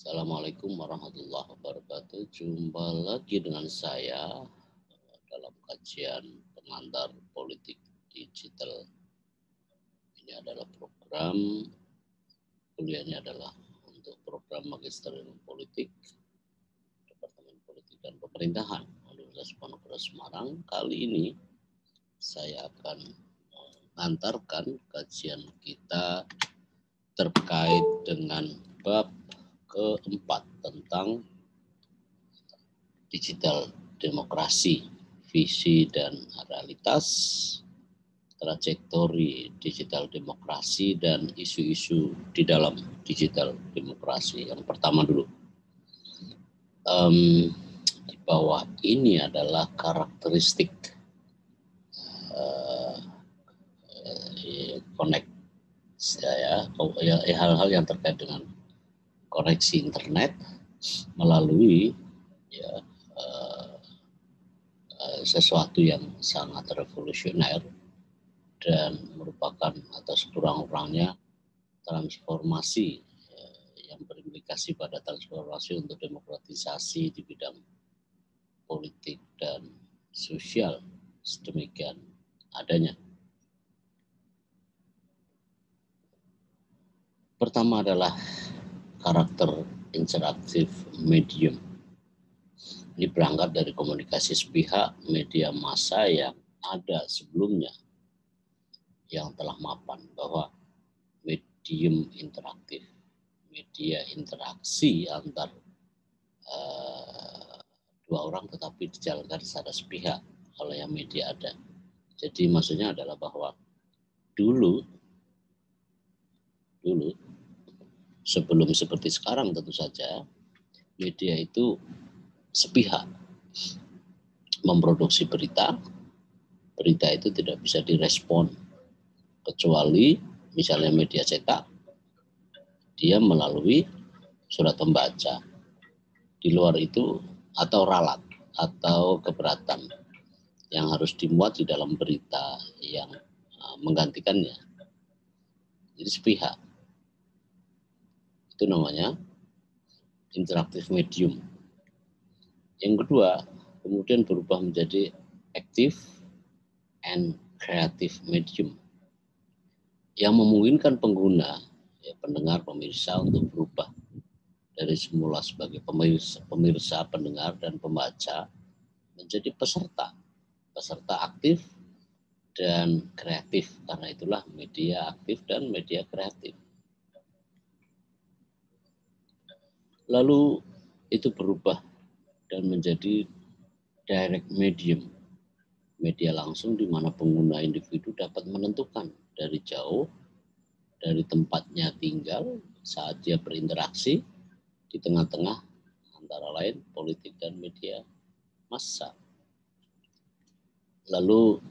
Assalamualaikum warahmatullahi wabarakatuh. Jumpa lagi dengan saya dalam kajian pengantar politik digital. Ini adalah program kuliahnya adalah untuk program Magister Ilmu Politik Departemen Politik dan Pemerintahan Universitas Diponegoro Semarang. Kali ini saya akan mengantarkan kajian kita terkait dengan bab keempat tentang digital demokrasi, visi dan realitas, trajektori digital demokrasi dan isu-isu di dalam digital demokrasi. Yang pertama dulu, di bawah ini adalah karakteristik hal-hal yang terkait dengan koneksi internet melalui sesuatu yang sangat revolusioner dan merupakan atau sekurang-kurangnya transformasi yang berimplikasi pada transformasi untuk demokratisasi di bidang politik dan sosial sedemikian adanya. Pertama adalah karakter interaktif medium. Ini berangkat dari komunikasi sepihak media massa yang ada sebelumnya yang telah mapan bahwa medium interaktif, media interaksi antar dua orang tetapi dijalankan secara sepihak oleh yang media ada. Jadi maksudnya adalah bahwa dulu sebelum seperti sekarang tentu saja media itu sepihak memproduksi berita itu tidak bisa direspon kecuali misalnya media cetak dia melalui surat pembaca. Di luar itu atau ralat atau keberatan yang harus dimuat di dalam berita yang menggantikannya. Jadi sepihak. Itu namanya interaktif medium. Yang kedua, kemudian berubah menjadi active and creative medium yang memungkinkan pengguna, pendengar, pemirsa untuk berubah dari semula sebagai pemirsa, pendengar, dan pembaca menjadi peserta aktif dan kreatif. Karena itulah media aktif dan media kreatif. Lalu itu berubah dan menjadi direct medium, media langsung di mana pengguna individu dapat menentukan dari jauh, dari tempatnya tinggal saat dia berinteraksi di tengah-tengah antara lain politik dan media massa. Lalu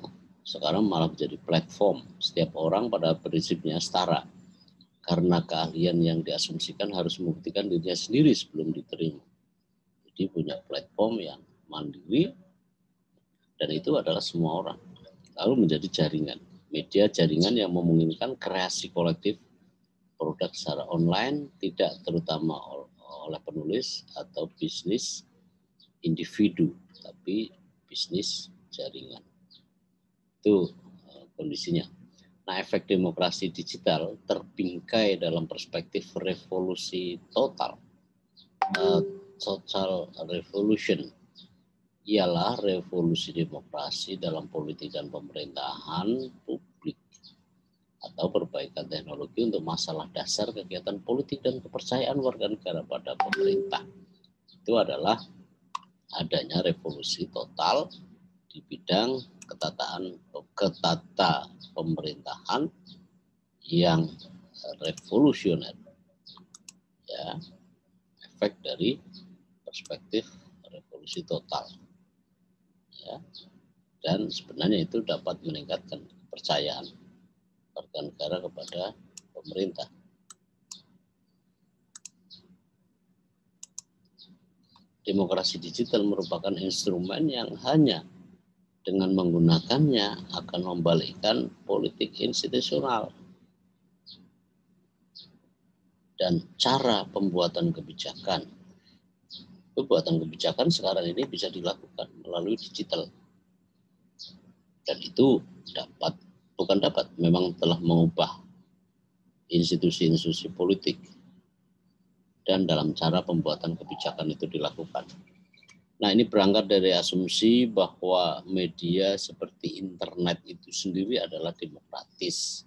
sekarang malah menjadi platform, setiap orang pada prinsipnya setara karena keahlian yang diasumsikan harus membuktikan dirinya sendiri sebelum diterima. Jadi punya platform yang mandiri dan itu adalah semua orang. Lalu menjadi jaringan, media jaringan yang memungkinkan kreasi kolektif produk secara online, tidak terutama oleh penulis atau bisnis individu, tapi bisnis jaringan. Itu kondisinya. Nah, efek demokrasi digital terbingkai dalam perspektif revolusi total. Total revolution ialah revolusi demokrasi dalam politik dan pemerintahan publik atau perbaikan teknologi untuk masalah dasar kegiatan politik dan kepercayaan warga negara pada pemerintah. Itu adalah adanya revolusi total di bidang ketata pemerintahan yang revolusioner, ya, efek dari perspektif revolusi total, ya, dan sebenarnya itu dapat meningkatkan kepercayaan warga negara kepada pemerintah. Demokrasi digital merupakan instrumen yang hanya dengan menggunakannya akan membalikkan politik institusional dan cara pembuatan kebijakan. Pembuatan kebijakan sekarang ini bisa dilakukan melalui digital. Dan itu memang telah mengubah institusi-institusi politik dan dalam cara pembuatan kebijakan itu dilakukan. Nah, ini berangkat dari asumsi bahwa media seperti internet itu sendiri adalah demokratis.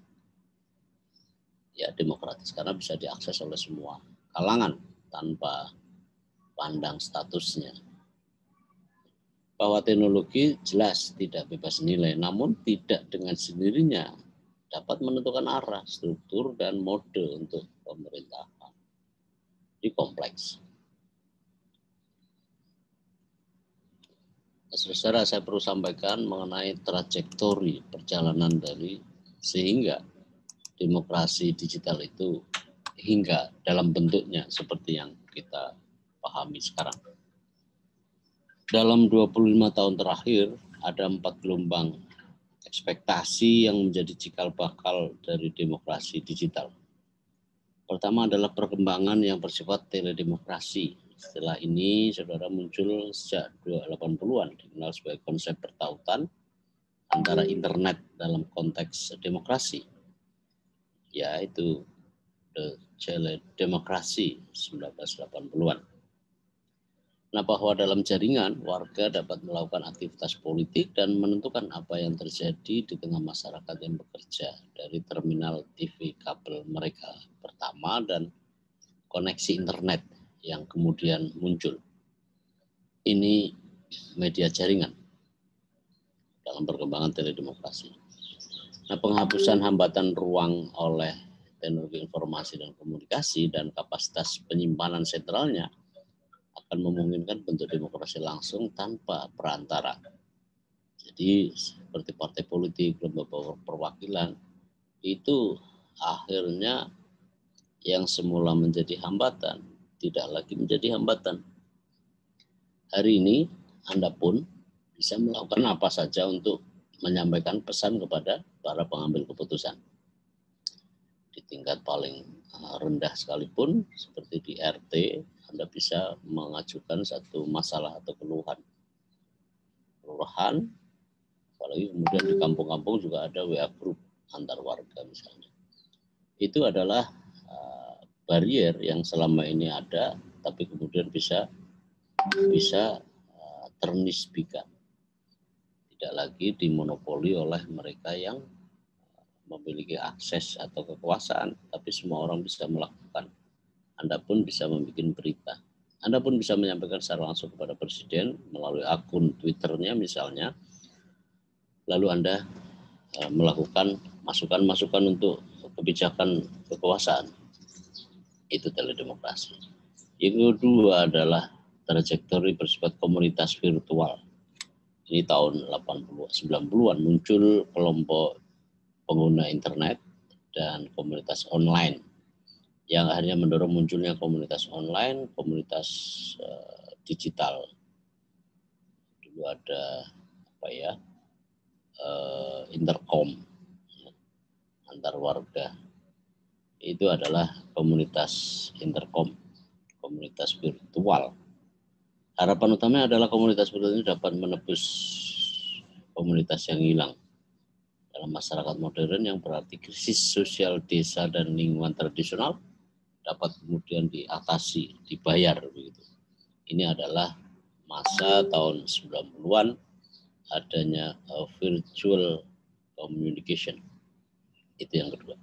Ya, demokratis karena bisa diakses oleh semua kalangan tanpa pandang statusnya. Bahwa teknologi jelas tidak bebas nilai, namun tidak dengan sendirinya dapat menentukan arah, struktur, dan mode untuk pemerintahan. Ini kompleks. Saudara, saya perlu sampaikan mengenai trajektori perjalanan dari sehingga demokrasi digital itu hingga dalam bentuknya seperti yang kita pahami sekarang. Dalam 25 tahun terakhir ada 4 gelombang ekspektasi yang menjadi cikal bakal dari demokrasi digital. Pertama adalah perkembangan yang bersifat teledemokrasi. Setelah ini, saudara, muncul sejak 80-an dikenal sebagai konsep pertautan antara internet dalam konteks demokrasi, yaitu teledemokrasi 1980-an. Nah, bahwa dalam jaringan, warga dapat melakukan aktivitas politik dan menentukan apa yang terjadi di tengah masyarakat yang bekerja dari terminal TV kabel mereka pertama dan koneksi internet yang kemudian muncul. Ini media jaringan dalam perkembangan teledemokrasi. Nah, penghapusan hambatan ruang oleh teknologi informasi dan komunikasi dan kapasitas penyimpanan sentralnya akan memungkinkan bentuk demokrasi langsung tanpa perantara. Jadi seperti partai politik, lembaga perwakilan, itu akhirnya yang semula menjadi hambatan, tidak lagi menjadi hambatan. Hari ini Anda pun bisa melakukan apa saja untuk menyampaikan pesan kepada para pengambil keputusan. Di tingkat paling rendah sekalipun, seperti di RT, Anda bisa mengajukan satu masalah atau keluhan. Kelurahan, apalagi kemudian di kampung-kampung juga ada WA group antar warga misalnya. Itu adalah barrier yang selama ini ada, tapi kemudian bisa ternisbikan. Tidak lagi dimonopoli oleh mereka yang memiliki akses atau kekuasaan, tapi semua orang bisa melakukan. Anda pun bisa membuat berita. Anda pun bisa menyampaikan secara langsung kepada Presiden melalui akun Twitternya misalnya. Lalu Anda melakukan masukan-masukan untuk kebijakan kekuasaan. Itu teledemokrasi. Yang kedua adalah trajektori bersifat komunitas virtual. Ini tahun 80-90-an muncul kelompok pengguna internet dan komunitas online yang akhirnya mendorong munculnya komunitas online, komunitas digital. Dulu ada intercom antar warga. Itu adalah komunitas intercom, komunitas virtual. Harapan utamanya adalah komunitas virtual ini dapat menebus komunitas yang hilang dalam masyarakat modern, yang berarti krisis sosial desa dan lingkungan tradisional dapat kemudian diatasi, dibayar begitu. Ini adalah masa tahun 90-an adanya virtual communication. Itu yang kedua.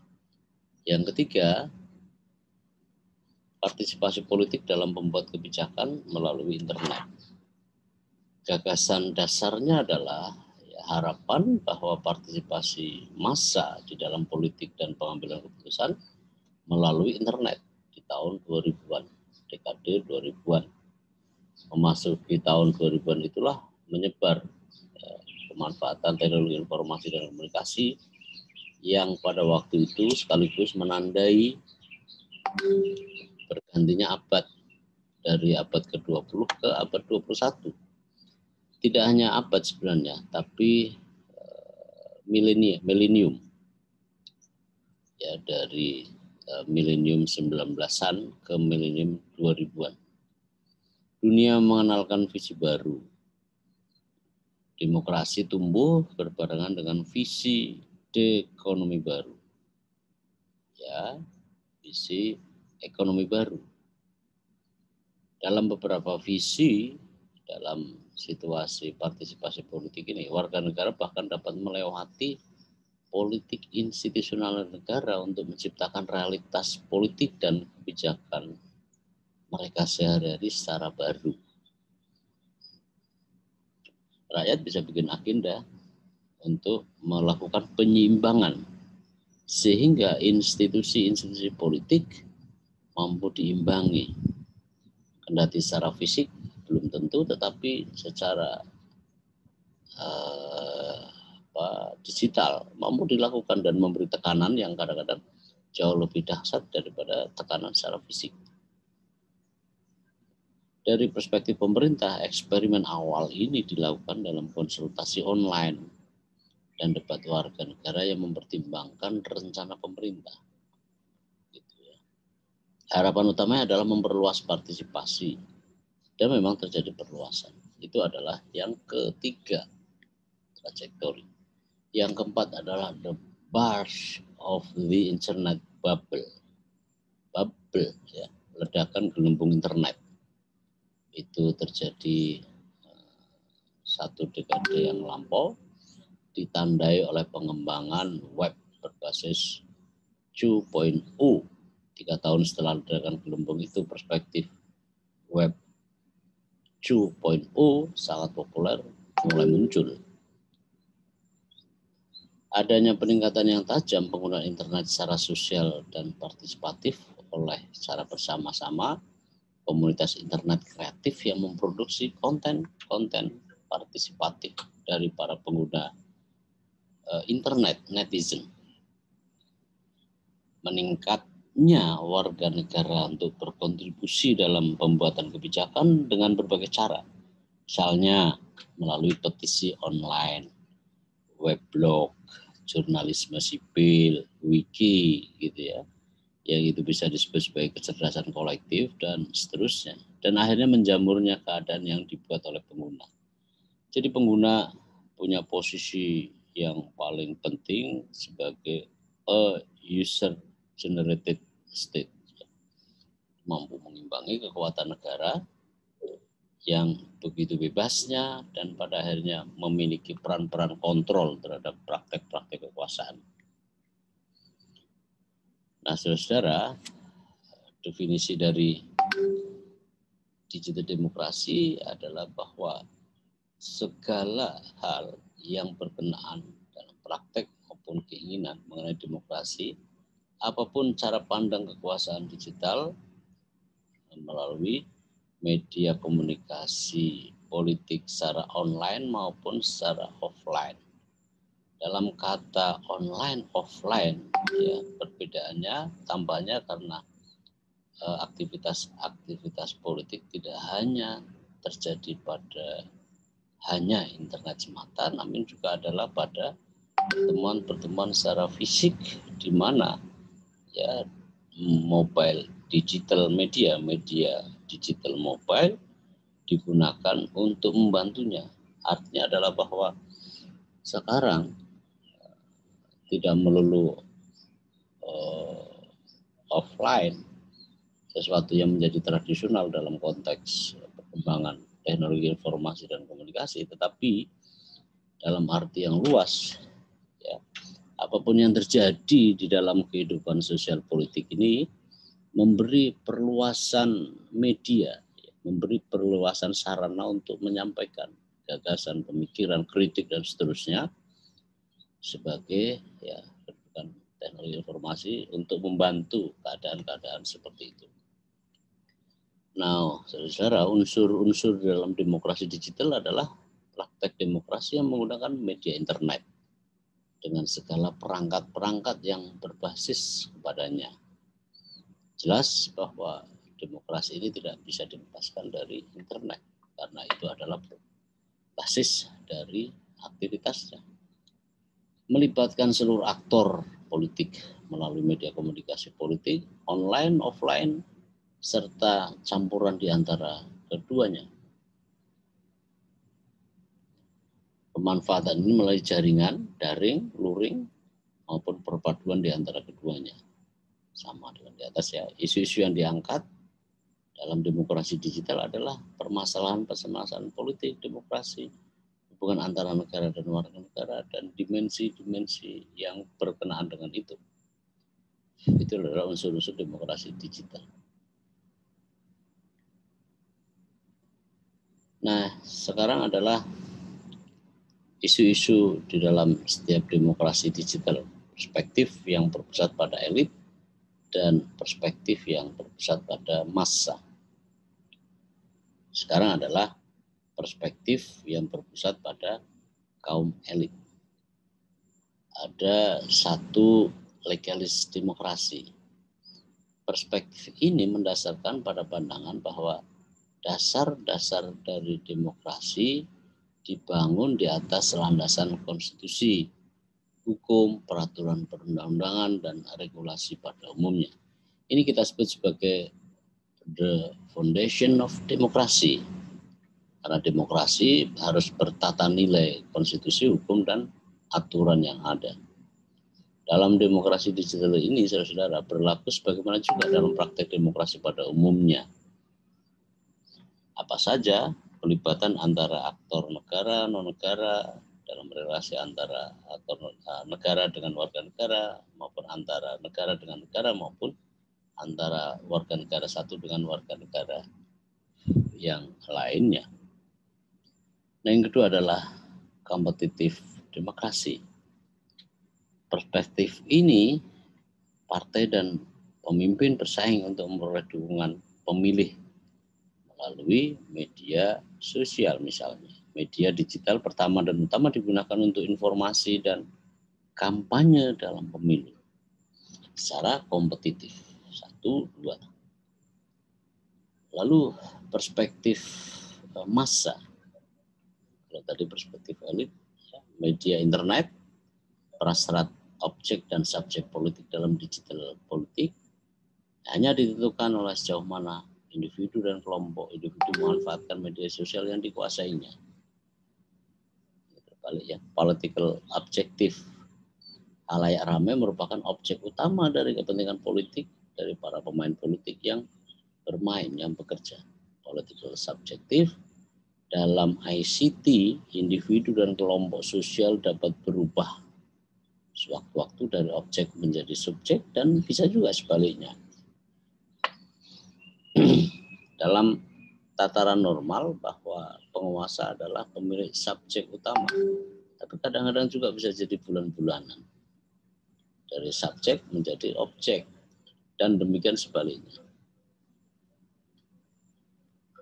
Yang ketiga, partisipasi politik dalam pembuat kebijakan melalui internet. Gagasan dasarnya adalah harapan bahwa partisipasi massa di dalam politik dan pengambilan keputusan melalui internet di tahun 2000-an, dekade 2000-an. Memasuki tahun 2000-an itulah menyebar pemanfaatan teknologi informasi dan komunikasi yang pada waktu itu sekaligus menandai bergantinya abad dari abad ke-20 ke abad 21. Tidak hanya abad sebenarnya, tapi milenium. Ya, dari milenium 19-an ke milenium 2000-an. Dunia mengenalkan visi baru. Demokrasi tumbuh berbarengan dengan visi ekonomi baru. Ya, visi ekonomi baru. Dalam beberapa visi, dalam situasi partisipasi politik ini, warga negara bahkan dapat melewati politik institusional negara untuk menciptakan realitas politik dan kebijakan mereka sehari-hari secara baru. Rakyat bisa bikin agenda untuk melakukan penyeimbangan sehingga institusi-institusi politik mampu diimbangi. Kendati secara fisik belum tentu, tetapi secara digital mampu dilakukan dan memberi tekanan yang kadang-kadang jauh lebih dahsyat daripada tekanan secara fisik. Dari perspektif pemerintah, eksperimen awal ini dilakukan dalam konsultasi online dan debat warga negara yang mempertimbangkan rencana pemerintah. Gitu ya. Harapan utamanya adalah memperluas partisipasi, dan memang terjadi perluasan. Itu adalah yang ketiga trajektori. Yang keempat adalah the burst of the internet bubble. Bubble, ya, ledakan gelembung internet. Itu terjadi satu dekade yang lampau, ditandai oleh pengembangan web berbasis 2.0. 3 tahun setelah ledakan gelembung itu, perspektif web 2.0 sangat populer, mulai muncul. Adanya peningkatan yang tajam penggunaan internet secara sosial dan partisipatif oleh secara bersama-sama komunitas internet kreatif yang memproduksi konten-konten partisipatif dari para pengguna internet, netizen. Meningkatnya warga negara untuk berkontribusi dalam pembuatan kebijakan dengan berbagai cara. Misalnya melalui petisi online, weblog, jurnalisme sipil, wiki, gitu ya. Yang itu bisa disebut sebagai kecerdasan kolektif dan seterusnya. Dan akhirnya menjamurnya keadaan yang dibuat oleh pengguna. Jadi pengguna punya posisi yang paling penting sebagai a user generated state. Mampu mengimbangi kekuatan negara yang begitu bebasnya dan pada akhirnya memiliki peran-peran kontrol terhadap praktek-praktek kekuasaan. Nah, saudara, definisi dari digital demokrasi adalah bahwa segala hal yang berkenaan dalam praktek maupun keinginan mengenai demokrasi, apapun cara pandang kekuasaan digital melalui media komunikasi politik secara online maupun secara offline. Dalam kata online offline, ya, perbedaannya tambahnya karena aktivitas politik tidak hanya terjadi pada hanya internet semata, namun juga adalah pada pertemuan-pertemuan secara fisik di mana ya mobile digital media digital mobile digunakan untuk membantunya. Artinya adalah bahwa sekarang tidak melulu offline, sesuatu yang menjadi tradisional dalam konteks perkembangan teknologi informasi dan komunikasi, tetapi dalam arti yang luas, ya, apapun yang terjadi di dalam kehidupan sosial politik ini memberi perluasan media, memberi perluasan sarana untuk menyampaikan gagasan, pemikiran, kritik dan seterusnya sebagai ya teknologi informasi untuk membantu keadaan-keadaan seperti itu. Nah, saudara, unsur-unsur dalam demokrasi digital adalah praktek demokrasi yang menggunakan media internet dengan segala perangkat-perangkat yang berbasis kepadanya. Jelas bahwa demokrasi ini tidak bisa dilepaskan dari internet karena itu adalah basis dari aktivitasnya. Melibatkan seluruh aktor politik melalui media komunikasi politik, online, offline, serta campuran di antara keduanya. Pemanfaatan ini melalui jaringan, daring, luring, maupun perpaduan di antara keduanya. Sama dengan di atas ya, isu-isu yang diangkat dalam demokrasi digital adalah permasalahan-permasalahan politik, demokrasi, hubungan antara negara dan warga negara, dan dimensi-dimensi yang berkenaan dengan itu. Itu adalah unsur-unsur demokrasi digital. Nah, sekarang adalah isu-isu di dalam setiap demokrasi digital, perspektif yang berpusat pada elit dan perspektif yang berpusat pada massa. Sekarang adalah perspektif yang berpusat pada kaum elit. Ada satu legalis demokrasi. Perspektif ini mendasarkan pada pandangan bahwa dasar-dasar dari demokrasi dibangun di atas landasan konstitusi, hukum, peraturan perundang-undangan, dan regulasi pada umumnya. Ini kita sebut sebagai the foundation of democracy. Karena demokrasi harus bertata nilai konstitusi, hukum, dan aturan yang ada. Dalam demokrasi digital ini, saudara-saudara, berlaku sebagaimana juga dalam praktek demokrasi pada umumnya. Apa saja pelibatan antara aktor negara, non-negara, dalam relasi antara aktor negara dengan warga negara, maupun antara negara dengan negara, maupun antara warga negara satu dengan warga negara yang lainnya. Nah, yang kedua adalah kompetitif demokrasi. Perspektif ini, partai dan pemimpin bersaing untuk memperoleh dukungan pemilih melalui media sosial misalnya. Media digital pertama dan utama digunakan untuk informasi dan kampanye dalam pemilu secara kompetitif. 1, 2. Lalu perspektif massa. Kalau tadi perspektif elit, media internet, prasyarat objek dan subjek politik dalam digital politik hanya ditentukan oleh sejauh mana individu dan kelompok individu memanfaatkan media sosial yang dikuasainya. Terbalik ya, political objective. Halayak ramai merupakan objek utama dari kepentingan politik dari para pemain politik yang bermain, yang bekerja. Political subjective. Dalam ICT, individu dan kelompok sosial dapat berubah sewaktu-waktu dari objek menjadi subjek dan bisa juga sebaliknya. Dalam tataran normal bahwa penguasa adalah pemilik subjek utama, tapi kadang-kadang juga bisa jadi bulan-bulanan. Dari subjek menjadi objek dan demikian sebaliknya.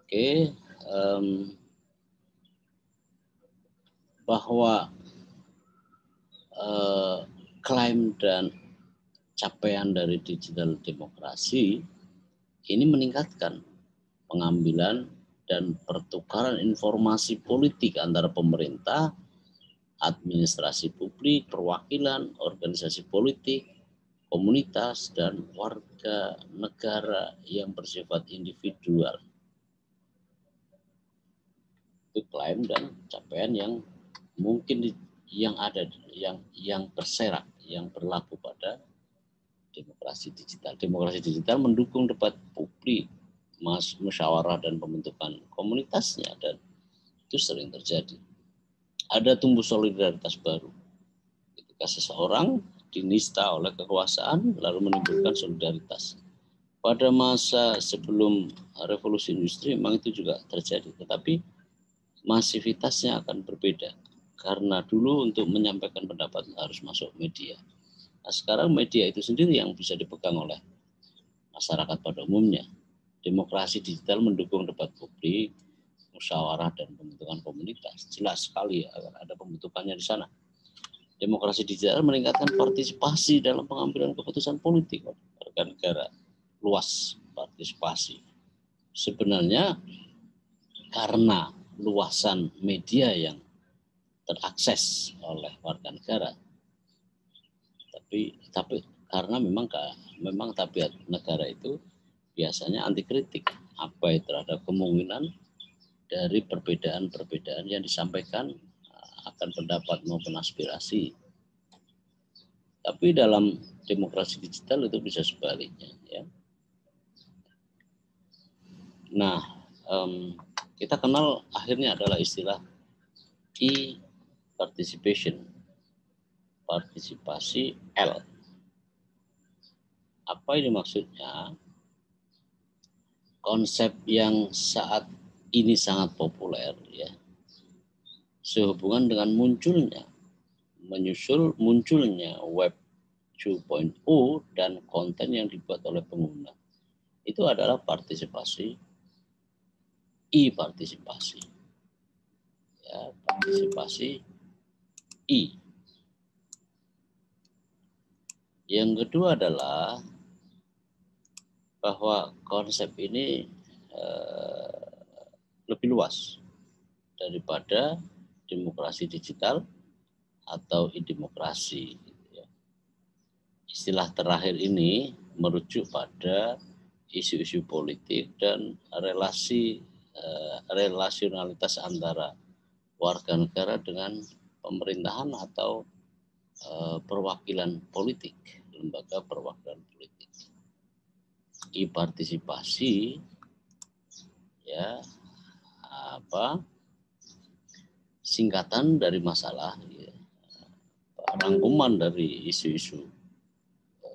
Oke, bahwa klaim dan capaian dari digital demokrasi ini meningkatkan pengambilan dan pertukaran informasi politik antara pemerintah, administrasi publik, perwakilan, organisasi politik, komunitas, dan warga negara yang bersifat individual. Itu klaim dan capaian yang mungkin yang ada, yang berserak, yang berlaku pada demokrasi digital. Demokrasi digital mendukung debat publik, musyawarah dan pembentukan komunitasnya, dan itu sering terjadi. Ada tumbuh solidaritas baru ketika seseorang dinista oleh kekuasaan lalu menimbulkan solidaritas. Pada masa sebelum revolusi industri memang itu juga terjadi, tetapi masivitasnya akan berbeda karena dulu untuk menyampaikan pendapat harus masuk media. Nah, sekarang media itu sendiri yang bisa dipegang oleh masyarakat pada umumnya. Demokrasi digital mendukung debat publik, musyawarah, dan pembentukan komunitas. Jelas sekali ada pembentukannya di sana. Demokrasi digital meningkatkan partisipasi dalam pengambilan keputusan politik warga negara. Luas partisipasi. Sebenarnya karena luasan media yang terakses oleh warga negara. Tapi Karena memang tabiat negara itu biasanya anti kritik, abai terhadap kemungkinan dari perbedaan-perbedaan yang disampaikan akan pendapat maupun aspirasi. Tapi dalam demokrasi digital itu bisa sebaliknya, ya. Nah, kita kenal akhirnya adalah istilah e-participation, partisipasi L. Apa ini maksudnya? Konsep yang saat ini sangat populer, ya, sehubungan dengan menyusul munculnya Web 2.0 dan konten yang dibuat oleh pengguna. Itu adalah partisipasi, e-partisipasi. Ya, partisipasi E. Yang kedua adalah bahwa konsep ini lebih luas daripada demokrasi digital atau e-demokrasi. Istilah terakhir ini merujuk pada isu-isu politik dan relasionalitas antara warga negara dengan pemerintahan atau perwakilan politik, lembaga perwakilan politik. E-partisipasi, ya, singkatan dari masalah, ya, rangkuman dari isu-isu,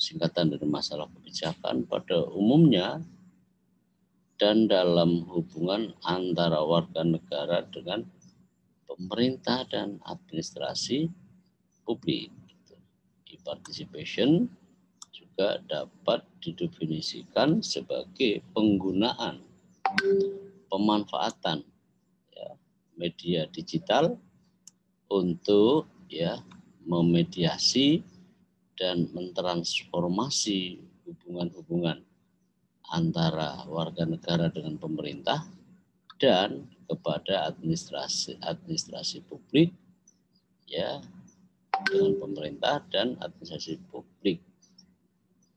singkatan dari masalah kebijakan pada umumnya dan dalam hubungan antara warga negara dengan pemerintah dan administrasi publik. E-participation juga dapat didefinisikan sebagai penggunaan, pemanfaatan, ya, media digital untuk, ya, memediasi dan mentransformasi hubungan-hubungan antara warga negara dengan pemerintah dan kepada administrasi publik, ya, dengan pemerintah dan administrasi publik,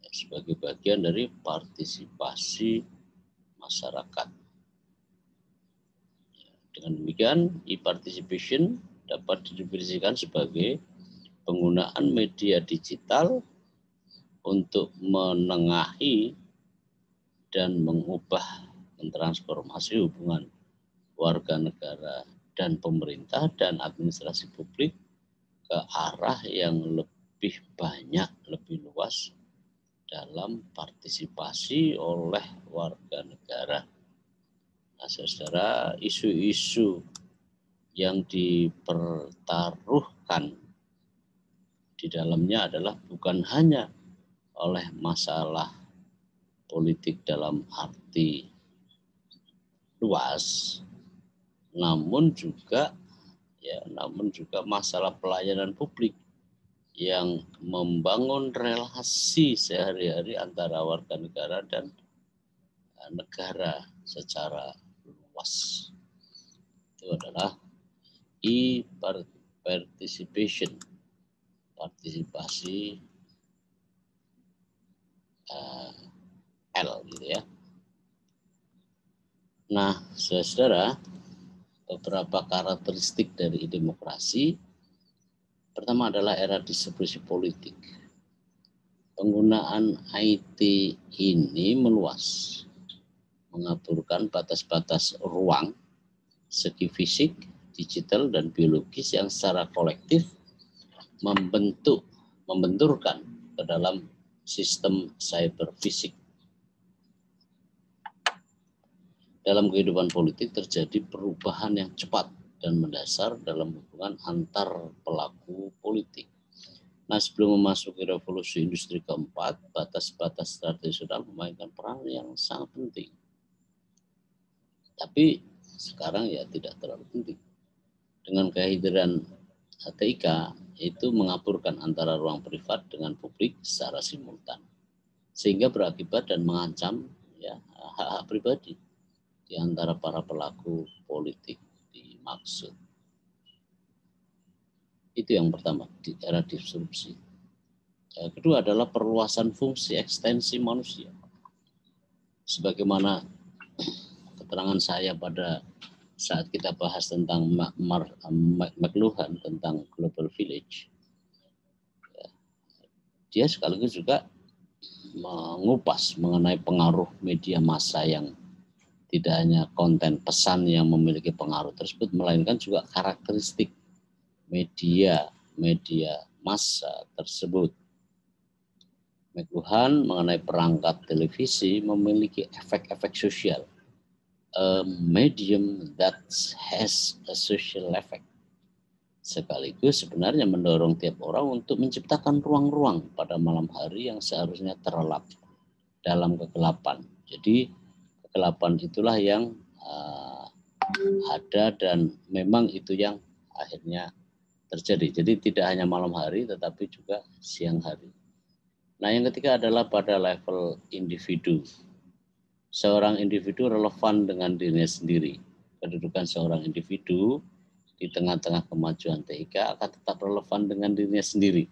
ya, sebagai bagian dari partisipasi masyarakat. Dengan demikian, e-participation dapat didefinisikan sebagai penggunaan media digital untuk menengahi dan mentransformasi hubungan warga negara dan pemerintah dan administrasi publik ke arah yang lebih banyak, lebih luas dalam partisipasi oleh warga negara. Nah, saudara, isu-isu yang dipertaruhkan di dalamnya adalah bukan hanya oleh masalah politik dalam arti luas, namun juga masalah pelayanan publik yang membangun relasi sehari-hari antara warga negara dan negara secara luas. Itu adalah e-participation, partisipasi L, gitu ya. Nah, saudara, beberapa karakteristik dari demokrasi. Pertama adalah era distribusi politik. Penggunaan IT ini meluas, mengaturkan batas-batas ruang, segi fisik, digital, dan biologis yang secara kolektif membenturkan ke dalam sistem cyber fisik. Dalam kehidupan politik terjadi perubahan yang cepat dan mendasar dalam hubungan antar pelaku politik. Nah, sebelum memasuki revolusi industri keempat, batas-batas tradisional memainkan peran yang sangat penting. Tapi sekarang ya tidak terlalu penting. Dengan kehadiran TIK itu mengaburkan antara ruang privat dengan publik secara simultan, sehingga berakibat dan mengancam, ya, hak-hak pribadi di antara para pelaku politik dimaksud. Itu yang pertama, di era disrupsi. Kedua adalah perluasan fungsi ekstensi manusia. Sebagaimana keterangan saya pada saat kita bahas tentang McLuhan tentang Global Village, dia sekaligus juga mengupas mengenai pengaruh media massa yang tidak hanya konten pesan yang memiliki pengaruh tersebut, melainkan juga karakteristik media massa tersebut. McLuhan mengenai perangkat televisi memiliki efek-efek sosial. A medium that has a social effect. Sekaligus sebenarnya mendorong tiap orang untuk menciptakan ruang-ruang pada malam hari yang seharusnya terlelap dalam kegelapan. Jadi kegelapan itulah yang ada dan memang itu yang akhirnya terjadi. Jadi tidak hanya malam hari tetapi juga siang hari. Nah, yang ketiga adalah pada level individu. Seorang individu relevan dengan dirinya sendiri. Kedudukan seorang individu di tengah-tengah kemajuan TIK akan tetap relevan dengan dirinya sendiri.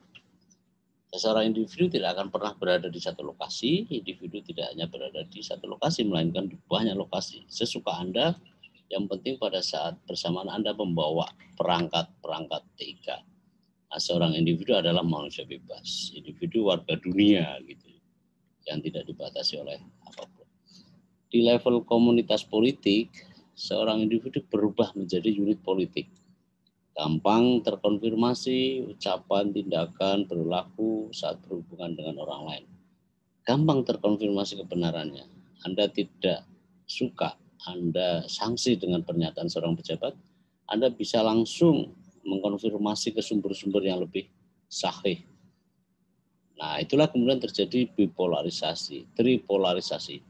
Seorang individu tidak akan pernah berada di satu lokasi. Individu tidak hanya berada di satu lokasi, melainkan di banyak lokasi. Sesuka Anda, yang penting pada saat bersamaan Anda membawa perangkat TIK. Nah, seorang individu adalah manusia bebas, individu warga dunia gitu, yang tidak dibatasi oleh apapun. Di level komunitas politik, seorang individu berubah menjadi unit politik. Gampang terkonfirmasi ucapan, tindakan, perilaku saat berhubungan dengan orang lain. Gampang terkonfirmasi kebenarannya. Anda tidak suka, Anda sanksi dengan pernyataan seorang pejabat, Anda bisa langsung mengkonfirmasi ke sumber-sumber yang lebih sahih. Nah, itulah kemudian terjadi bipolarisasi, tripolarisasi,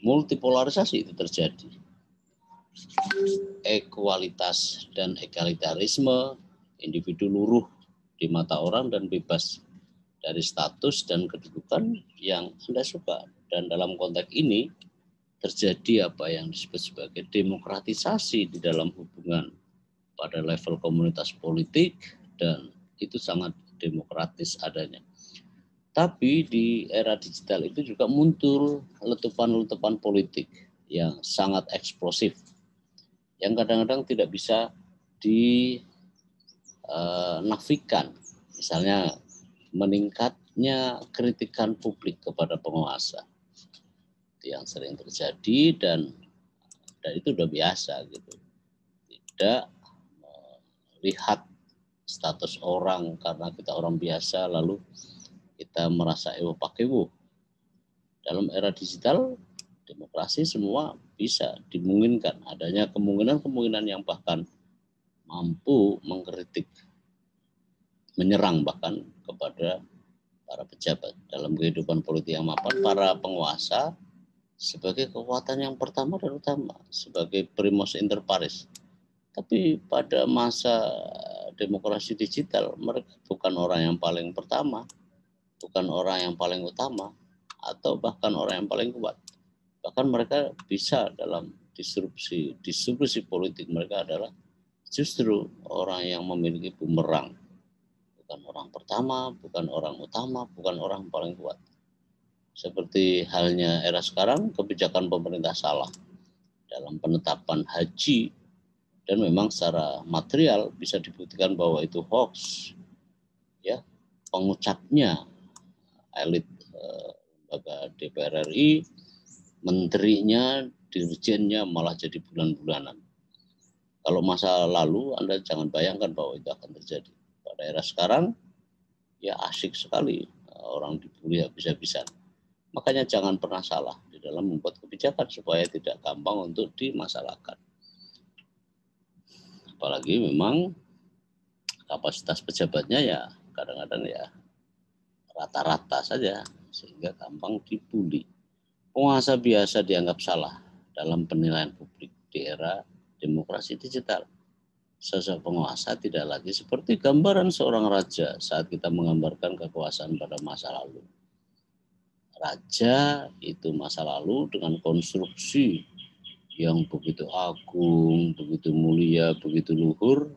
multipolarisasi itu terjadi. Ekualitas dan egalitarisme, individu luruh di mata orang dan bebas dari status dan kedudukan yang Anda suka. Dan dalam konteks ini terjadi apa yang disebut sebagai demokratisasi di dalam hubungan pada level komunitas politik, dan itu sangat demokratis adanya. Tapi di era digital itu juga muncul letupan-letupan politik yang sangat eksplosif, yang kadang-kadang tidak bisa dinafikan. Misalnya meningkatnya kritikan publik kepada penguasa yang sering terjadi, dan itu udah biasa gitu. Tidak lihat status orang karena kita orang biasa lalu kita merasa ewo pakewo. Dalam era digital demokrasi semua bisa dimungkinkan, adanya kemungkinan yang bahkan mampu mengkritik, menyerang bahkan kepada para pejabat. Dalam kehidupan politik yang mapan, para penguasa sebagai kekuatan yang pertama dan utama, sebagai primus inter pares. Tapi pada masa demokrasi digital, mereka bukan orang yang paling pertama, bukan orang yang paling utama, atau bahkan orang yang paling kuat. Bahkan mereka bisa dalam distribusi politik mereka adalah justru orang yang memiliki bumerang. Bukan orang pertama, bukan orang utama, bukan orang paling kuat. Seperti halnya era sekarang, kebijakan pemerintah salah dalam penetapan haji, dan memang secara material bisa dibuktikan bahwa itu hoax. Ya, pengucapnya elit lembaga DPR RI, menterinya, dirjennya malah jadi bulan-bulanan. Kalau masa lalu Anda jangan bayangkan bahwa itu akan terjadi. Pada era sekarang ya asik sekali orang dibully habis-habisan. Makanya jangan pernah salah di dalam membuat kebijakan supaya tidak gampang untuk dimasalahkan. Apalagi memang kapasitas pejabatnya ya kadang-kadang ya rata-rata saja sehingga gampang dibully. Penguasa biasa dianggap salah dalam penilaian publik di era demokrasi digital. Sosok penguasa tidak lagi seperti gambaran seorang raja saat kita menggambarkan kekuasaan pada masa lalu. Raja itu masa lalu dengan konstruksi yang begitu agung, begitu mulia, begitu luhur,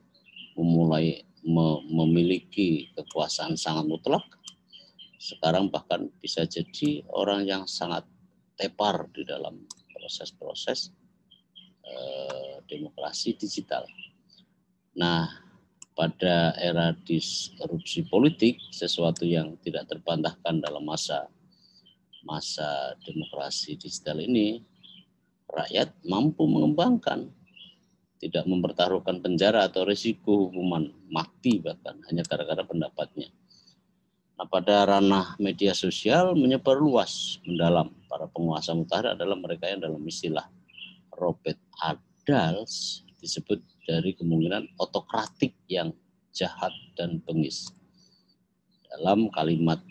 memulai memiliki kekuasaan sangat mutlak, sekarang bahkan bisa jadi orang yang sangat tepar di dalam proses-proses demokrasi digital. Nah, pada era disrupsi politik, sesuatu yang tidak terbantahkan dalam masa demokrasi digital ini, rakyat mampu mengembangkan, tidak mempertaruhkan penjara atau risiko hukuman mati bahkan hanya gara-gara pendapatnya. Nah, pada ranah media sosial menyebar luas mendalam. Para penguasa mutakhir adalah mereka yang dalam istilah Robert Adals disebut dari kemungkinan otokratik yang jahat dan bengis. Dalam kalimat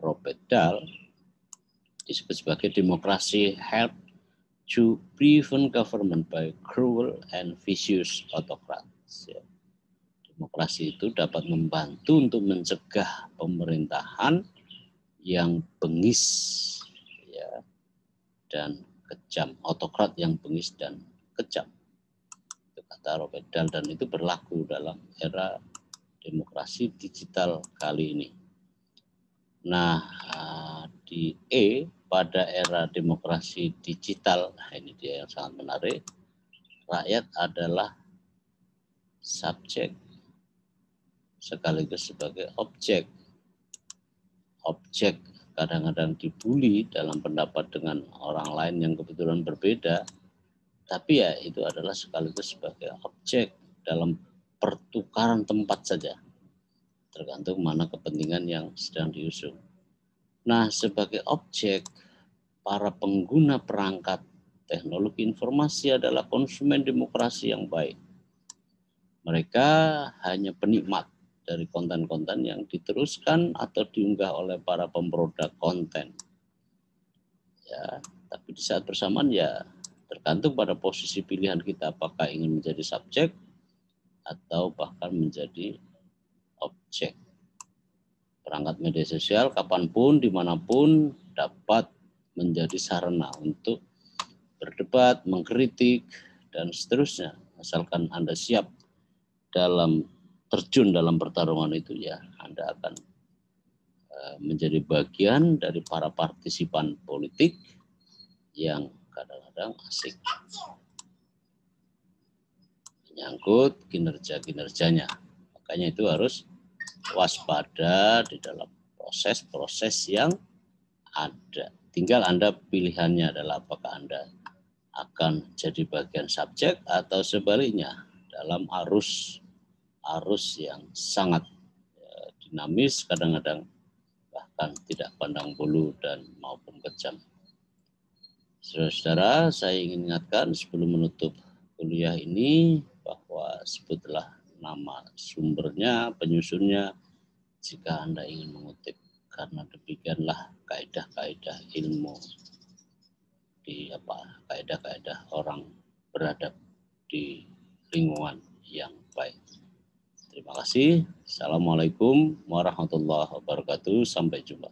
Robert Dahl disebut sebagai demokrasi help to prevent government by cruel and vicious autocrats. Ya. Demokrasi itu dapat membantu untuk mencegah pemerintahan yang bengis, ya, dan kejam, autokrat yang bengis dan kejam. Itu kata Robert Dahl, dan itu berlaku dalam era demokrasi digital kali ini. Nah, di pada era demokrasi digital, ini dia yang sangat menarik, rakyat adalah subjek sekaligus sebagai objek. Objek kadang-kadang dibully dalam pendapat dengan orang lain yang kebetulan berbeda, tapi ya itu adalah sekaligus sebagai objek dalam pertukaran tempat saja, tergantung mana kepentingan yang sedang diusung. Nah, sebagai objek, para pengguna perangkat teknologi informasi adalah konsumen demokrasi yang baik. Mereka hanya penikmat dari konten-konten yang diteruskan atau diunggah oleh para pemproduk konten. Ya, tapi di saat bersamaan ya tergantung pada posisi pilihan kita, apakah ingin menjadi subjek atau bahkan menjadi objek. Perangkat media sosial kapanpun, dimanapun dapat menjadi sarana untuk berdebat, mengkritik, dan seterusnya. Asalkan Anda siap terjun dalam pertarungan itu, ya Anda akan menjadi bagian dari para partisipan politik yang kadang-kadang asik menyangkut kinerja-kinerjanya. Makanya itu harus waspada di dalam proses-proses yang ada. Tinggal Anda pilihannya adalah apakah Anda akan jadi bagian subjek atau sebaliknya dalam arus yang sangat dinamis, kadang-kadang bahkan tidak pandang bulu dan maupun kejam. Saudara-saudara, saya ingin ingatkan sebelum menutup kuliah ini bahwa sebutlah nama sumbernya, penyusunnya, jika Anda ingin mengutip, karena demikianlah kaidah-kaidah ilmu kaidah-kaidah orang beradab di lingkungan yang baik. Terima kasih. Assalamualaikum warahmatullahi wabarakatuh. Sampai jumpa.